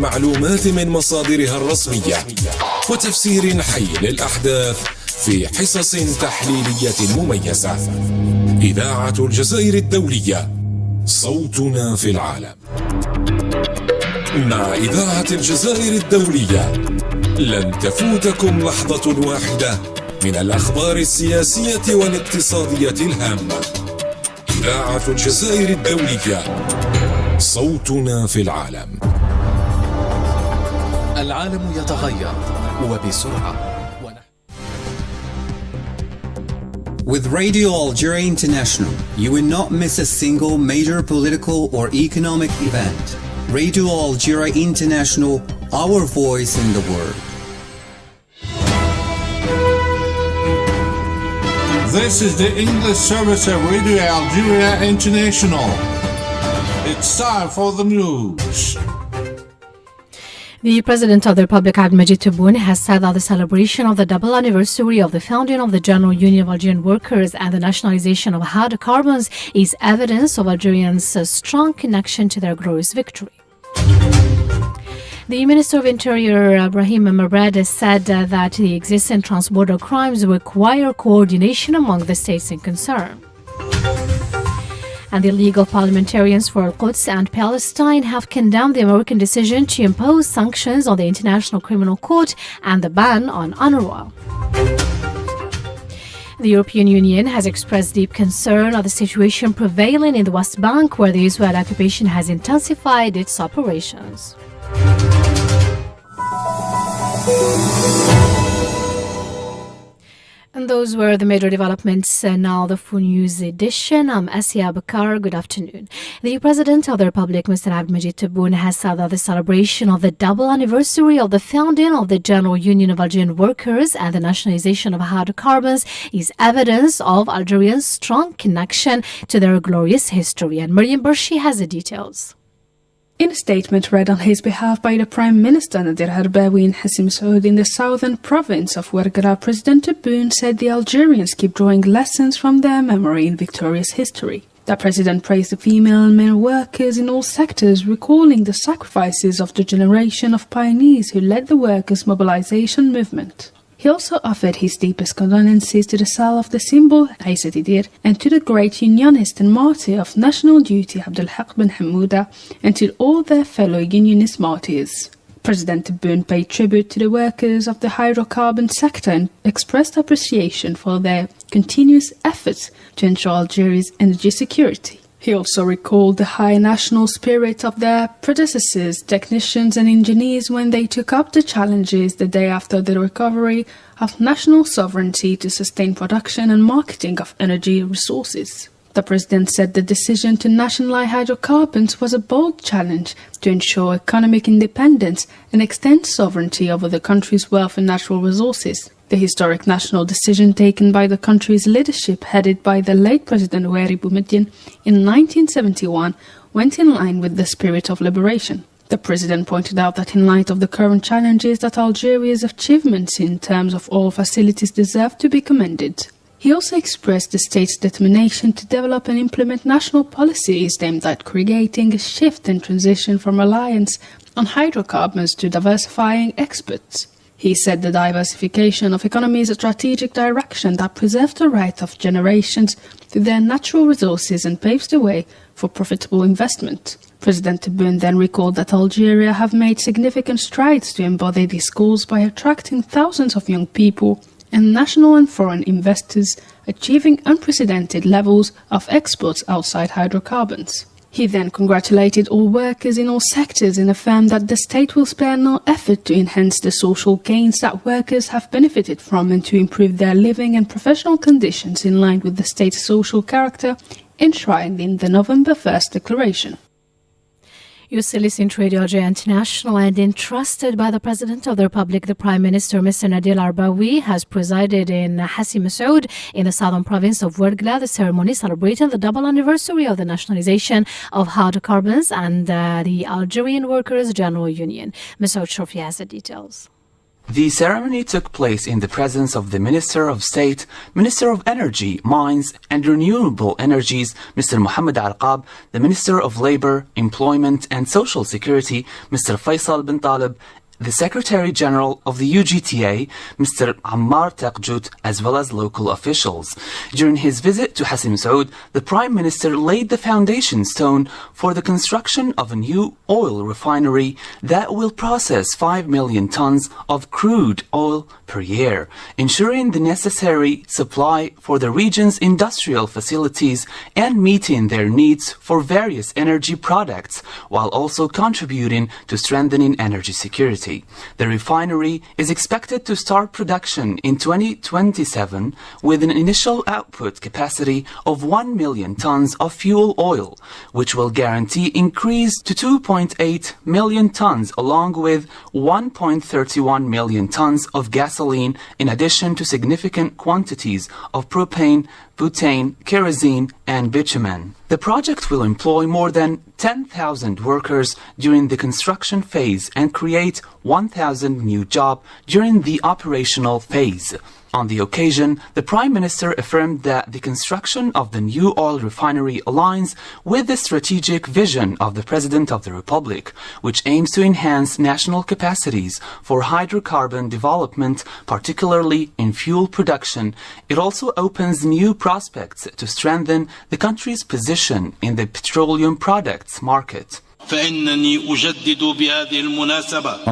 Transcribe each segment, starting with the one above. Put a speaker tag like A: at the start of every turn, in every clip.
A: المعلومات من مصادرها الرسمية وتفسير حي للأحداث في حصص تحليلية مميزة. إذاعة الجزائر الدولية، صوتنا في العالم. مع إذاعة الجزائر الدولية لن تفوتكم لحظة واحدة من الأخبار السياسية والاقتصادية الهامة. إذاعة الجزائر الدولية، صوتنا في العالم.
B: العالم يتغير وبسرعة.
C: With Radio Algeria International, you will not miss a single major political or economic event. Radio Algeria International, our voice in the world.
D: This is the English service of Radio Algeria International. It's time for the news.
E: The President of the Republic, Abdelmadjid Tebboune, has said that the celebration of the double anniversary of the founding of the General Union of Algerian Workers and the nationalization of hydrocarbons is evidence of Algerians' strong connection to their glorious victory. The Minister of Interior, Brahim Merad, has said that the existing transborder crimes require coordination among the states in concern. And the League of Parliamentarians for Al-Quds and Palestine have condemned the American decision to impose sanctions on the International Criminal Court and the ban on UNRWA. The European Union has expressed deep concern of the situation prevailing in the West Bank, where the Israeli occupation has intensified its operations. And those were the major developments. Now the full news edition. I'm Asia Bakar. Good afternoon. The President of the Republic, Mr. Abdelmadjid Tebboune, has said that the celebration of the double anniversary of the founding of the General Union of Algerian Workers and the nationalization of hydrocarbons is evidence of Algerians' strong connection to their glorious history. And Mariam Bershi has the details.
F: In a statement read on his behalf by the Prime Minister Nadir Harbawi in Hassi Messaoud in the southern province of Ouargla, President Tebboune said the Algerians keep drawing lessons from their memory in victorious history. The President praised the female and male workers in all sectors, recalling the sacrifices of the generation of pioneers who led the workers' mobilization movement. He also offered his deepest condolences to the Sal of the symbol, Aïssa Didir, and to the great unionist and martyr of national duty, Abdelhak Ben Hamouda, and to all their fellow unionist martyrs. President Tebboune paid tribute to the workers of the hydrocarbon sector and expressed appreciation for their continuous efforts to ensure Algeria's energy security. He also recalled the high national spirit of their predecessors, technicians and engineers when they took up the challenges the day after the recovery of national sovereignty to sustain production and marketing of energy resources. The President said the decision to nationalize hydrocarbons was a bold challenge to ensure economic independence and extend sovereignty over the country's wealth and natural resources. The historic national decision taken by the country's leadership, headed by the late President Houari Boumediene in 1971, went in line with the spirit of liberation. The President pointed out that in light of the current challenges, that Algeria's achievements in terms of all facilities deserve to be commended. He also expressed the state's determination to develop and implement national policies aimed at creating a shift and transition from reliance on hydrocarbons to diversifying exports. He said the diversification of economy is a strategic direction that preserves the right of generations to their natural resources and paves the way for profitable investment. President Tebboune then recalled that Algeria have made significant strides to embody these goals by attracting thousands of young people and national and foreign investors, achieving unprecedented levels of exports outside hydrocarbons. He then congratulated all workers in all sectors and affirmed that the state will spare no effort to enhance the social gains that workers have benefited from and to improve their living and professional conditions in line with the state's social character enshrined in the November 1st Declaration.
E: You still listen to Radio Algeria International, and entrusted by the President of the Republic, the Prime Minister, Mr. Nadir Harbawi, has presided in Hassi Messaoud in the southern province of Ouargla, the ceremony celebrating the double anniversary of the nationalization of hydrocarbons and the Algerian Workers' General Union. Messaoud Shorfi has the details.
G: The ceremony took place in the presence of the Minister of State, Minister of Energy, Mines and Renewable Energies, Mr. Mohammed Arqab, the Minister of Labor, Employment and Social Security, Mr. Faisal bin Talib, the Secretary General of the UGTA, Mr. Ammar Taqjut, as well as local officials. During his visit to Hassim Saud, the Prime Minister laid the foundation stone for the construction of a new oil refinery that will process 5 million tons of crude oil per year, ensuring the necessary supply for the region's industrial facilities and meeting their needs for various energy products, while also contributing to strengthening energy security. The refinery is expected to start production in 2027 with an initial output capacity of 1 million tons of fuel oil, which will guarantee increase to 2.8 million tons along with 1.31 million tons of gasoline, in addition to significant quantities of propane, butane, kerosene and bitumen. The project will employ more than 10,000 workers during the construction phase and create 1,000 new jobs during the operational phase. On the occasion, the Prime Minister affirmed that the construction of the new oil refinery aligns with the strategic vision of the President of the Republic, which aims to enhance national capacities for hydrocarbon development, particularly in fuel production. It also opens new prospects to strengthen the country's position in the petroleum products market.
C: On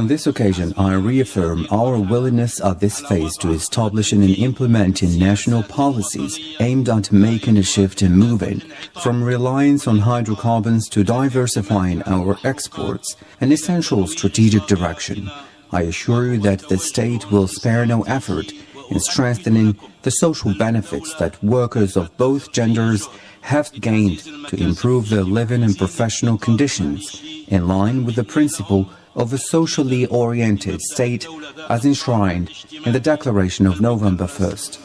C: this occasion, I reaffirm our willingness at this phase to establishing and implementing national policies aimed at making a shift in moving from reliance on hydrocarbons to diversifying our exports, an essential strategic direction. I assure you that the state will spare no effort in strengthening the social benefits that workers of both genders have gained to improve their living and professional conditions, in line with the principle of a socially oriented state as enshrined in the Declaration of November 1st.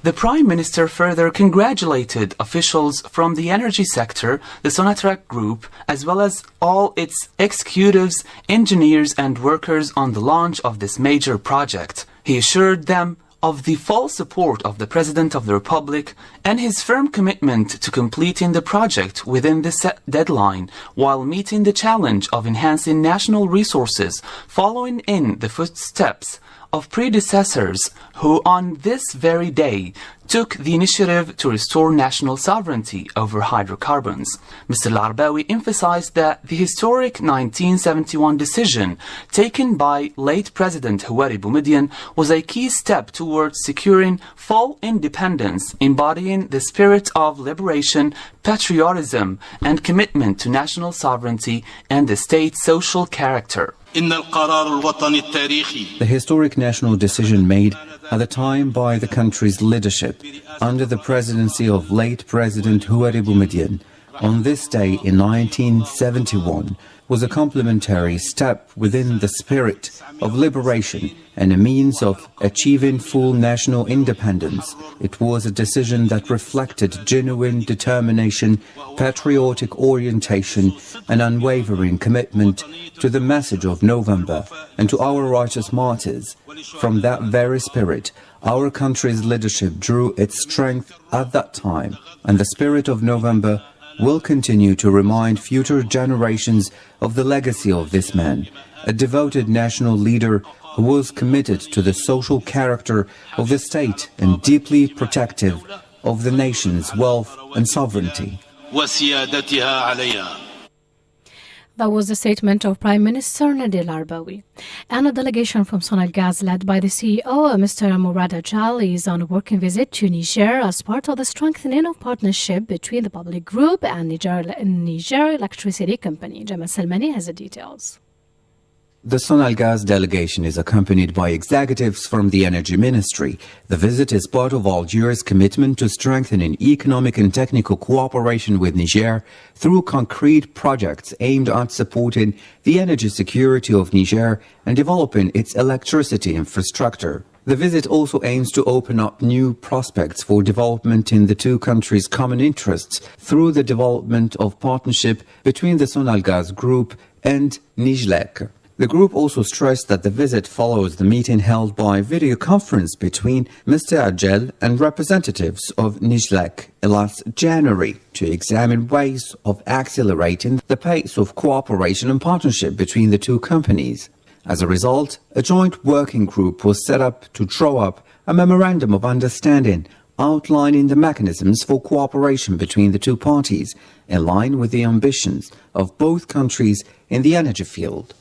G: The Prime Minister further congratulated officials from the energy sector, the Sonatrach Group, as well as all its executives, engineers and workers on the launch of this major project. He assured them of the full support of the President of the Republic and his firm commitment to completing the project within the set deadline, while meeting the challenge of enhancing national resources, following in the footsteps of predecessors who on this very day took the initiative to restore national sovereignty over hydrocarbons. Mr. Al-Arbawi emphasized that the historic 1971 decision taken by late President Houari Boumediene was a key step towards securing full independence, embodying the spirit of liberation, patriotism, and commitment to national sovereignty and the state's social character.
C: The historic national decision made at the time by the country's leadership under the presidency of late President Houari Boumediene on this day in 1971 was a complementary step within the spirit of liberation and a means of achieving full national independence. It was a decision that reflected genuine determination, patriotic orientation, and unwavering commitment to the message of November and to our righteous martyrs. From that very spirit, our country's leadership drew its strength at that time, and the spirit of November will continue to remind future generations of the legacy of this man, a devoted national leader who was committed to the social character of the state and deeply protective of the nation's wealth and sovereignty.
E: That was the statement of Prime Minister Nadir Al-Arbawi. And a delegation from Sonalgaz, led by the CEO, Mr. Mourad Ajal, is on a working visit to Niger as part of the strengthening of partnership between the public group and Niger Electricity Company. Jamal Salmani has the details.
C: The Sonalgaz delegation is accompanied by executives from the Energy Ministry. The visit is part of Algeria's commitment to strengthening economic and technical cooperation with Niger through concrete projects aimed at supporting the energy security of Niger and developing its electricity infrastructure. The visit also aims to open up new prospects for development in the two countries' common interests through the development of partnership between the Sonalgaz Group and Nijlek. The group also stressed that the visit follows the meeting held by video conference between Mr. Ajel and representatives of Nijlek last January to examine ways of accelerating the pace of cooperation and partnership between the two companies. As a result, a joint working group was set up to draw up a memorandum of understanding outlining the mechanisms for cooperation between the two parties in line with the ambitions of both countries in the energy field.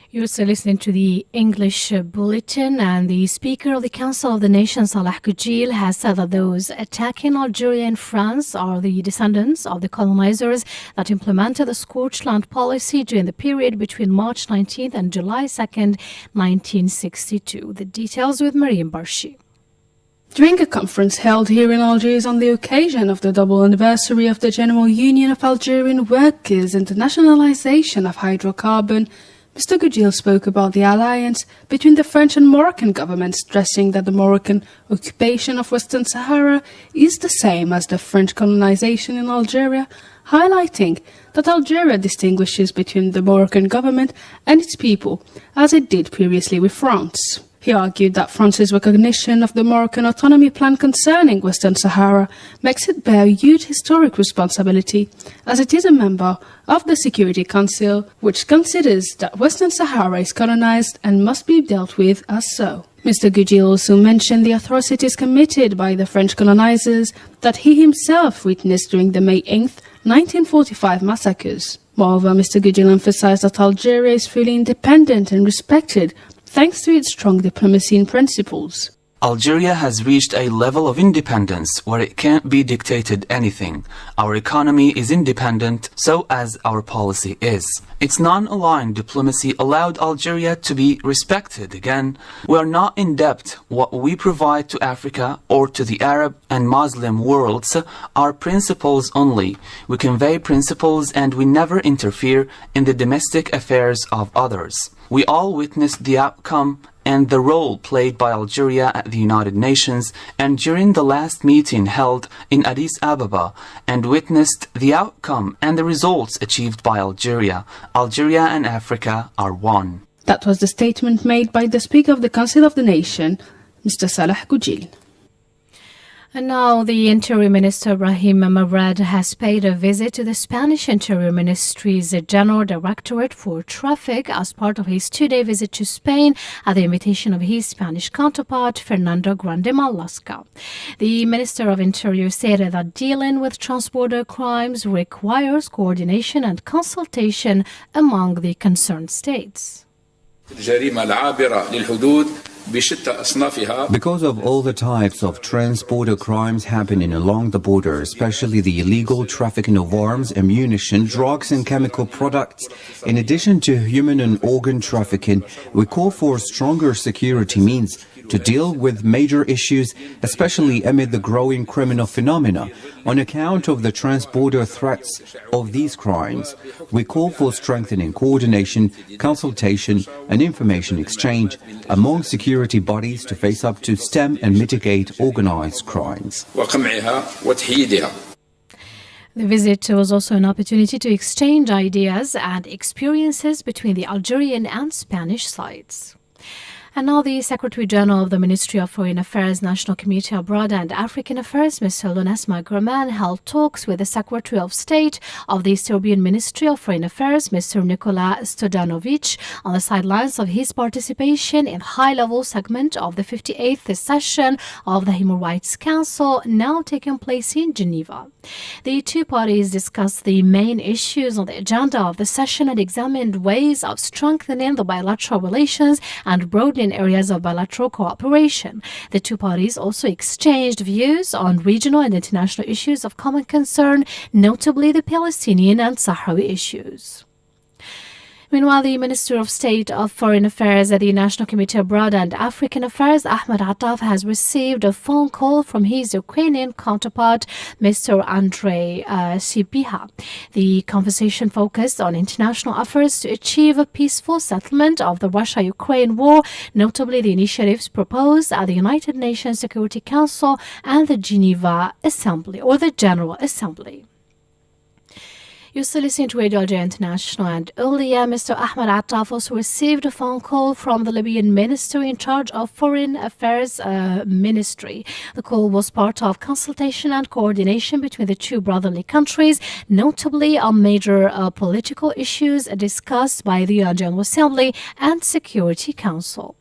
E: You're still listening to the English Bulletin, and the Speaker of the Council of the Nation, Salah Goujil, has said that those attacking Algeria and France are the descendants of the colonizers that implemented the scorched land policy during the period between March 19th and July 2nd, 1962. The details with Mariam Barshi.
F: During a conference held here in Algiers on the occasion of the double anniversary of the General Union of Algerian Workers and the nationalization of hydrocarbon, Mr. Goujil spoke about the alliance between the French and Moroccan governments, stressing that the Moroccan occupation of Western Sahara is the same as the French colonization in Algeria, highlighting that Algeria distinguishes between the Moroccan government and its people, as it did previously with France. He argued that France's recognition of the Moroccan autonomy plan concerning Western Sahara makes it bear huge historic responsibility, as it is a member of the Security Council, which considers that Western Sahara is colonized and must be dealt with as so. Mr. Goujil also mentioned the atrocities committed by the French colonizers that he himself witnessed during the May 8th, 1945 massacres. Moreover, Mr. Goujil emphasized that Algeria is fully independent and respected thanks to its strong diplomacy and principles.
G: Algeria has reached a level of independence where it can't be dictated anything. Our economy is independent, so as our policy is. Its non-aligned diplomacy allowed Algeria to be respected again. We are not in debt. What we provide to Africa or to the Arab and Muslim worlds are principles only. We convey principles and we never interfere in the domestic affairs of others. We all witnessed the outcome and the role played by Algeria at the United Nations and during the last meeting held in Addis Ababa, and witnessed the outcome and the results achieved by Algeria. Algeria and Africa are one.
F: That was the statement made by the Speaker of the Council of the Nation, Mr. Salah Goujil.
E: And now the Interior Minister Brahim Murad has paid a visit to the Spanish Interior Ministry's General Directorate for Traffic as part of his two-day visit to Spain at the invitation of his Spanish counterpart, Fernando Grande Marlaska. The Minister of Interior stated that dealing with transborder crimes requires coordination and consultation among the concerned states.
C: Because of all the types of trans-border crimes happening along the border, especially the illegal trafficking of arms, ammunition, drugs and chemical products, in addition to human and organ trafficking, we call for stronger security means to deal with major issues, especially amid the growing criminal phenomena on account of the trans-border threats of these crimes. We call for strengthening coordination, consultation and information exchange among security bodies to face up to stem and mitigate organized crimes.
E: The visit was also an opportunity to exchange ideas and experiences between the Algerian and Spanish sides. And now the Secretary General of the Ministry of Foreign Affairs, National Committee Abroad and African Affairs, Mr. Lounes Magraman, held talks with the Secretary of State of the Serbian Ministry of Foreign Affairs, Mr. Nikola Stojanovic, on the sidelines of his participation in high-level segment of the 58th session of the Human Rights Council, now taking place in Geneva. The two parties discussed the main issues on the agenda of the session and examined ways of strengthening the bilateral relations and broadening areas of bilateral cooperation. The two parties also exchanged views on regional and international issues of common concern, notably the Palestinian and Sahrawi issues. Meanwhile, the Minister of State of Foreign Affairs at the National Committee Abroad and African Affairs, Ahmed Attaf, has received a phone call from his Ukrainian counterpart, Mr. Andrei Sipiha. The conversation focused on international efforts to achieve a peaceful settlement of the Russia-Ukraine war, notably the initiatives proposed at the United Nations Security Council and the Geneva Assembly, or the General Assembly. You're still listening to Radio Algeria International, and earlier Mr. Ahmed Attaf also received a phone call from the Libyan minister in charge of Foreign Affairs Ministry. The call was part of consultation and coordination between the two brotherly countries, notably on major political issues discussed by the UN General Assembly and Security Council.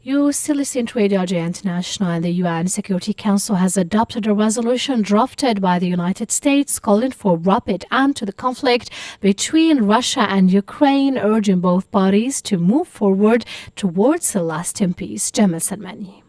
E: You still listen to Radio Algeria International, and the UN Security Council has adopted a resolution drafted by the United States calling for rapid end to the conflict between Russia and Ukraine, urging both parties to move forward towards a lasting peace. Jamal Salmani.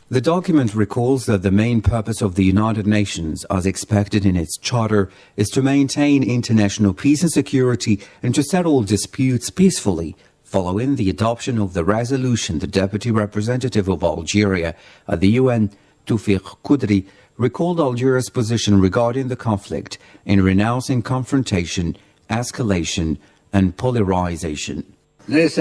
C: The document recalls that the main purpose of the United Nations, as expected in its charter, is to maintain international peace and security and to settle disputes peacefully. Following the adoption of the resolution, the Deputy Representative of Algeria at the UN, Toufiq Koudri, recalled Algeria's position regarding the conflict in renouncing confrontation, escalation and polarization.
H: At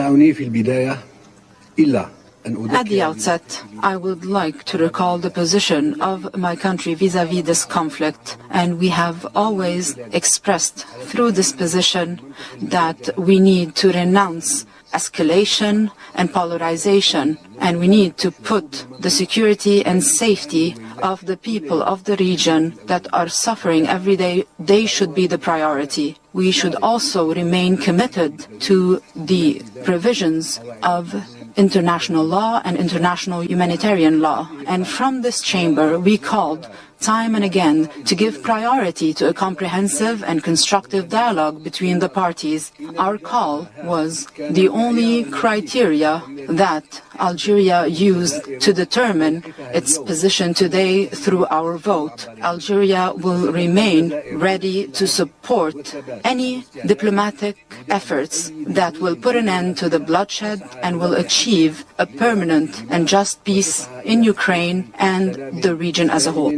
H: the outset, I would like to recall the position of my country vis-à-vis this conflict, and we have always expressed through this position that we need to renounce escalation and polarization, and we need to put the security and safety of the people of the region that are suffering every day. They should be the priority. We should also remain committed to the provisions of international law and international humanitarian law. And from this chamber, we called time and again to give priority to a comprehensive and constructive dialogue between the parties. Our call was the only criteria that Algeria used to determine its position today through our vote. Algeria will remain ready to support any diplomatic efforts that will put an end to the bloodshed and will achieve a permanent and just peace in Ukraine and the region as a whole.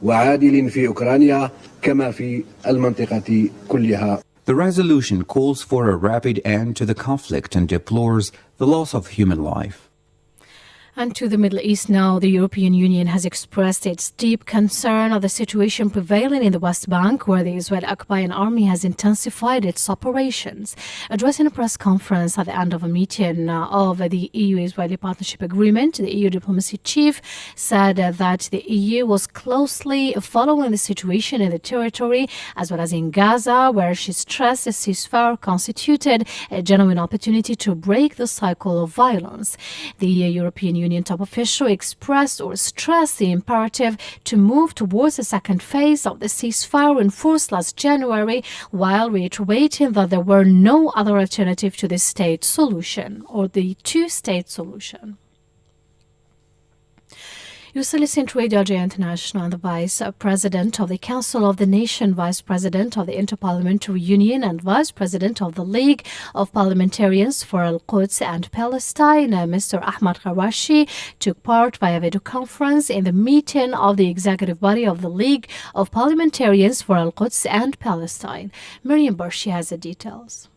C: The resolution calls for a rapid end to the conflict and deplores the loss of human life.
E: And to the Middle East now, the European Union has expressed its deep concern of the situation prevailing in the West Bank, where the Israeli-occupied army has intensified its operations. Addressing a press conference at the end of a meeting of the EU-Israeli Partnership Agreement, the EU diplomacy chief said that the EU was closely following the situation in the territory, as well as in Gaza, where she stressed the ceasefire constituted a genuine opportunity to break the cycle of violence. The European Union top official expressed or stressed the imperative to move towards the second phase of the ceasefire enforced last January, while reiterating that there were no other alternative to the state solution or the two-state solution. You still listen to Radio Algeria International, and the Vice President of the Council of the Nation, Vice President of the Interparliamentary Union, and Vice President of the League of Parliamentarians for Al-Quds and Palestine, Mr. Ahmad Khawashi, took part via video conference in the meeting of the executive body of the League of Parliamentarians for Al-Quds and Palestine. Miriam Barshi has the details.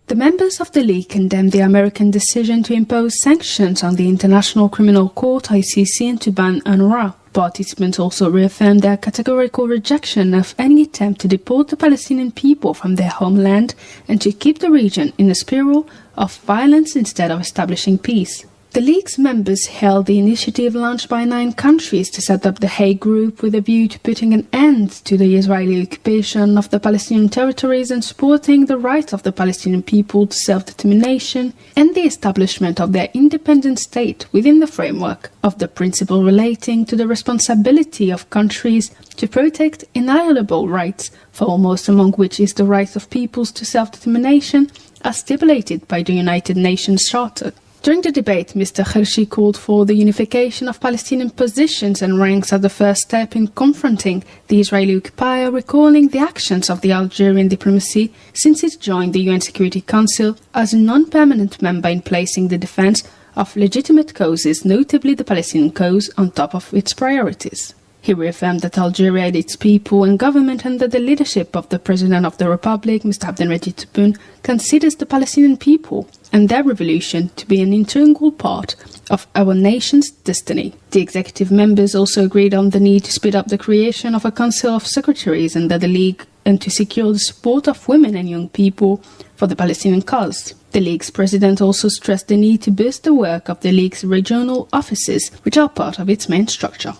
F: The members of the League condemned the American decision to impose sanctions on the International Criminal Court (ICC) and to ban UNRWA. Participants also reaffirmed their categorical rejection of any attempt to deport the Palestinian people from their homeland and to keep the region in a spiral of violence instead of establishing peace. The League's members hailed the initiative launched by 9 countries to set up the Hague Group with a view to putting an end to the Israeli occupation of the Palestinian territories and supporting the right of the Palestinian people to self-determination and the establishment of their independent state within the framework of the principle relating to the responsibility of countries to protect inalienable rights, foremost among which is the right of peoples to self-determination as stipulated by the United Nations Charter. During the debate, Mr. Khershi called for the unification of Palestinian positions and ranks as the first step in confronting the Israeli occupier, recalling the actions of the Algerian diplomacy since it joined the UN Security Council as a non-permanent member in placing the defense of legitimate causes, notably the Palestinian cause, on top of its priorities. He reaffirmed that Algeria and its people and government under the leadership of the President of the Republic, Mr. Abdelmajid Tebboune, considers the Palestinian people and their revolution to be an integral part of our nation's destiny. The executive members also agreed on the need to speed up the creation of a Council of Secretaries under the League and to secure the support of women and young people for the Palestinian cause. The League's president also stressed the need to boost the work of the League's regional offices, which are part of its main structure.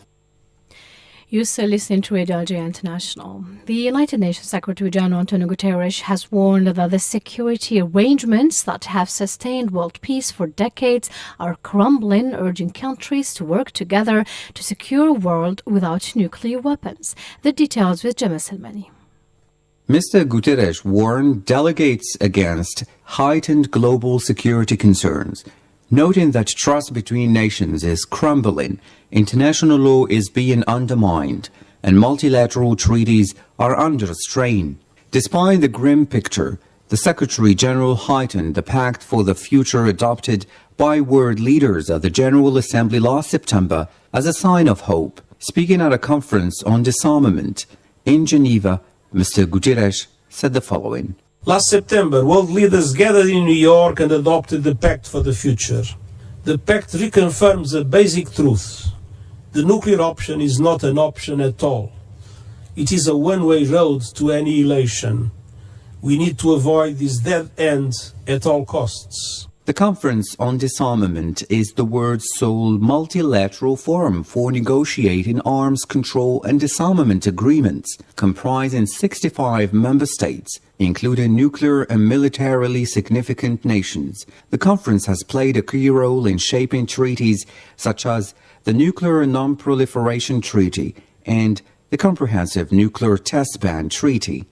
E: You still listen to Radio Algeria International. The United Nations Secretary General Antonio Guterres has warned that the security arrangements that have sustained world peace for decades are crumbling, urging countries to work together to secure a world without nuclear weapons. The details with Gemma Selmani.
C: Mr. Guterres warned delegates against heightened global security concerns, noting that trust between nations is crumbling, international law is being undermined, and multilateral treaties are under strain. Despite the grim picture, the Secretary-General heightened the Pact for the Future adopted by world leaders at the General Assembly last September as a sign of hope. Speaking at a conference on disarmament in Geneva, Mr. Guterres said the following.
I: Last September, world leaders gathered in New York and adopted the Pact for the Future. The Pact reconfirms a basic truth. The nuclear option is not an option at all. It is a one-way road to annihilation. We need to avoid this dead end at all costs.
C: The Conference on Disarmament is the world's sole multilateral forum for negotiating arms control and disarmament agreements, comprising 65 member states, including nuclear and militarily significant nations. The conference has played a key role in shaping treaties such as the Nuclear Non-Proliferation Treaty and the Comprehensive Nuclear Test Ban Treaty.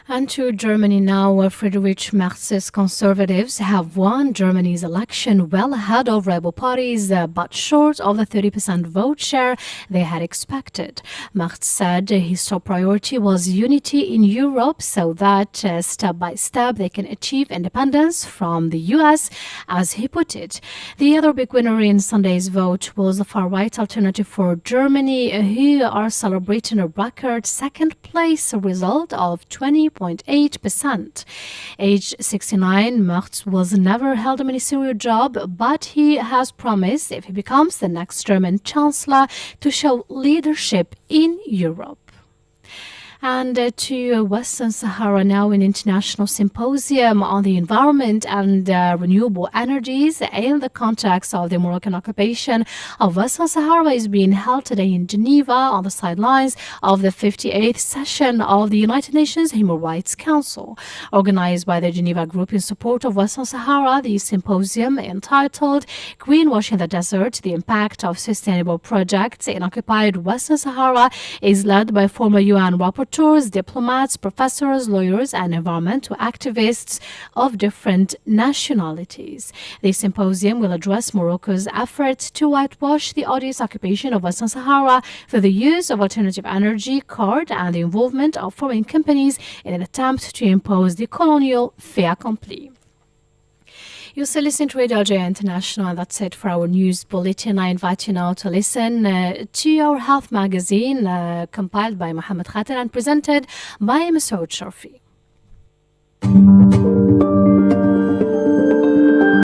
E: And to Germany now, Friedrich Merz's Conservatives have won Germany's election well ahead of rebel parties, but short of the 30% vote share they had expected. Merz said his top priority was unity in Europe so that step by step they can achieve independence from the US, as he put it. The other big winner in Sunday's vote was the far-right Alternative for Germany, who are celebrating a record second place result of 20.8%. Aged 69, Merz was never held a ministerial job, but he has promised, if he becomes the next German chancellor, to show leadership in Europe. And to Western Sahara now, an international symposium on the environment and renewable energies in the context of the Moroccan occupation of Western Sahara is being held today in Geneva on the sidelines of the 58th session of the United Nations Human Rights Council. Organized by the Geneva Group in support of Western Sahara, the symposium entitled Greenwashing the Desert, the Impact of Sustainable Projects in Occupied Western Sahara is led by former UN rapporteurs, diplomats, professors, lawyers, and environmental activists of different nationalities. The symposium will address Morocco's efforts to whitewash the odious occupation of Western Sahara through the use of alternative energy card and the involvement of foreign companies in an attempt to impose the colonial fait accompli. You still listen to Radio Algeria International, and that's it for our news bulletin. I invite you now to listen to our health magazine compiled by Mohammed Khater and presented by Masoud Sharfi.